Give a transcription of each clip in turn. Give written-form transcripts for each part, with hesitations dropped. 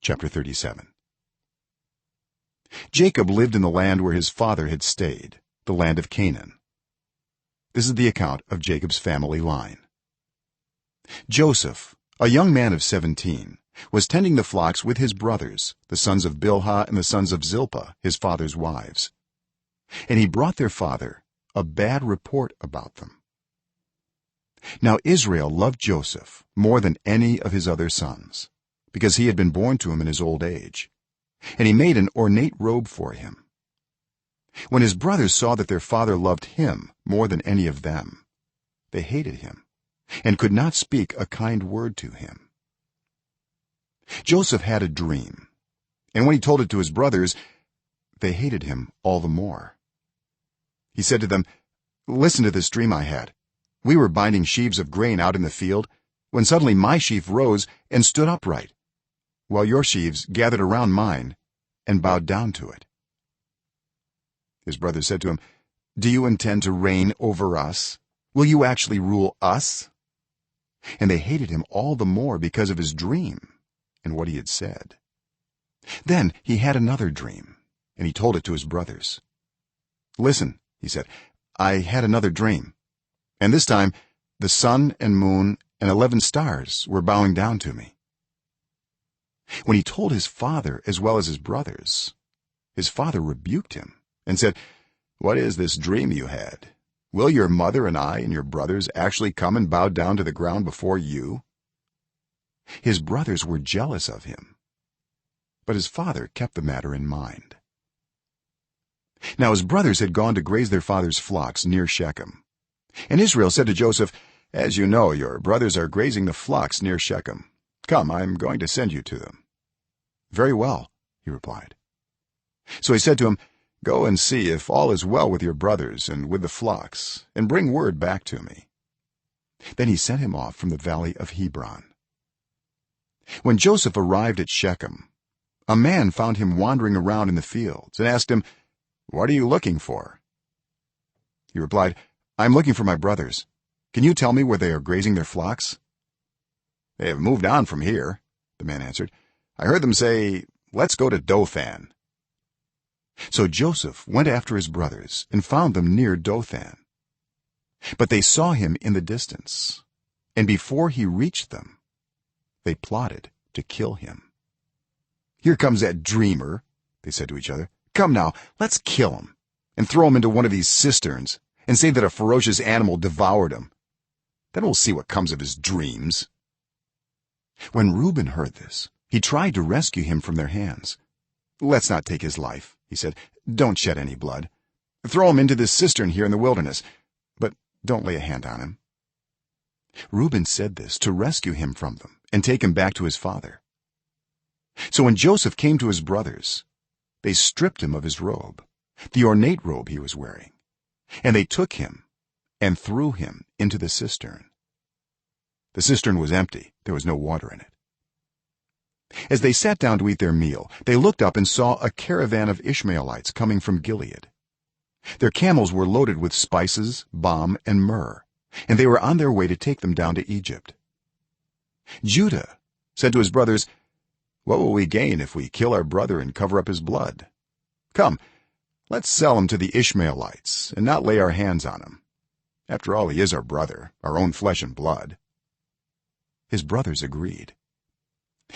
Chapter 37. Jacob lived in the land where his father had stayed, the land of Canaan. This is the account of Jacob's family line. Joseph, a young man of 17, was tending the flocks with his brothers, the sons of Bilhah and the sons of Zilpah, his father's wives. And he brought their father a bad report about them. Now Israel loved Joseph more than any of his other sons, because he had been born to him in his old age, and he made an ornate robe for him. When his brothers saw that their father loved him more than any of them, they hated him and could not speak a kind word to him. Joseph had a dream, and when he told it to his brothers, they hated him all the more. He said to them, "Listen to this dream I had. We were binding sheaves of grain out in the field when suddenly my sheaf rose and stood upright, while your sheaves gathered around mine and bowed down to it." His brothers said to him, "Do you intend to reign over us? Will you actually rule us?" And they hated him all the more because of his dream and what he had said. Then he had another dream, and he told it to his brothers. "Listen," he said, "I had another dream, and this time the sun and moon and 11 stars were bowing down to me." When he told his father as well as his brothers, his father rebuked him and said, "What is this dream you had? Will your mother and I and your brothers actually come and bow down to the ground before you?" His brothers were jealous of him, but his father kept the matter in mind. Now his brothers had gone to graze their father's flocks near Shechem, and Israel said to Joseph, "As you know, your brothers are grazing the flocks near Shechem. Come, I'm going to send you to them." "Very well," he replied. So he said to him, "Go and see if all is well with your brothers and with the flocks, and bring word back to me." Then he sent him off from the valley of Hebron. When Joseph arrived at Shechem, a man found him wandering around in the fields and asked him, "What are you looking for?" He replied, "I'm looking for my brothers. Can you tell me where they are grazing their flocks?" "They have moved on from here," the man answered. "I heard them say, 'Let's go to Dothan.'" So Joseph went after his brothers and found them near Dothan. But they saw him in the distance, and before he reached them, they plotted to kill him. "Here comes that dreamer," they said to each other. "Come now, let's kill him and throw him into one of these cisterns and say that a ferocious animal devoured him. Then we'll see what comes of his dreams." When Reuben heard this, he tried to rescue him from their hands. "Let's not take his life," he said. "Don't shed any blood. Throw him into this cistern here in the wilderness, but don't lay a hand on him." Reuben said this to rescue him from them and take him back to his father. So when Joseph came to his brothers, they stripped him of his robe, the ornate robe he was wearing, and they took him and threw him into the cistern. The cistern was empty, there was no water in it. As they sat down to eat their meal, they looked up and saw a caravan of Ishmaelites coming from Gilead. Their camels were loaded with spices, balm, and myrrh, and they were on their way to take them down to Egypt. Judah said to his brothers, "What will we gain if we kill our brother and cover up his blood? Come, let's sell him to the Ishmaelites and not lay our hands on him. After all, he is our brother, our own flesh and blood." His brothers agreed.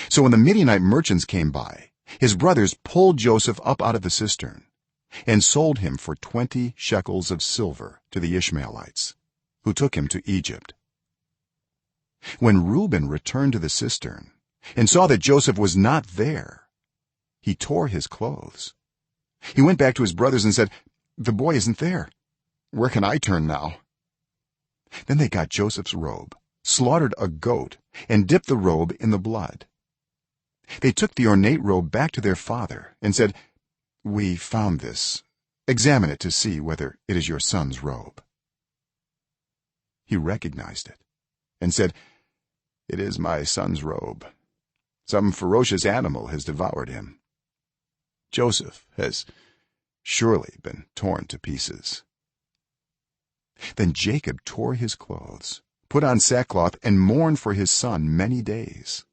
So when the Midianite merchants came by, his brothers pulled Joseph up out of the cistern and sold him for 20 shekels of silver to the Ishmaelites, who took him to Egypt. When Reuben returned to the cistern and saw that Joseph was not there, he tore his clothes. He went back to his brothers and said, "The boy isn't there. Where can I turn now?" Then they got Joseph's robe, slaughtered a goat, and dipped the robe in the blood. They took the ornate robe back to their father and said, "We found this. Examine it to see whether it is your son's robe." He recognized it and said, "It is my son's robe. Some ferocious animal has devoured him. Joseph has surely been torn to pieces." Then Jacob tore his clothes, put on sackcloth, and mourned for his son many days.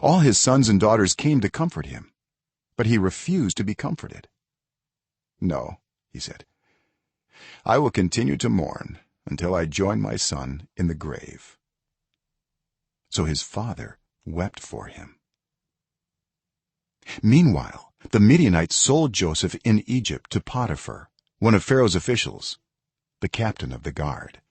all his sons and daughters came to comfort him but he refused to be comforted. "No," he said, "I will continue to mourn until I join my son in the grave." So his father wept for him. Meanwhile the Midianites sold Joseph in Egypt to Potiphar, one of Pharaoh's officials, the captain of the guard.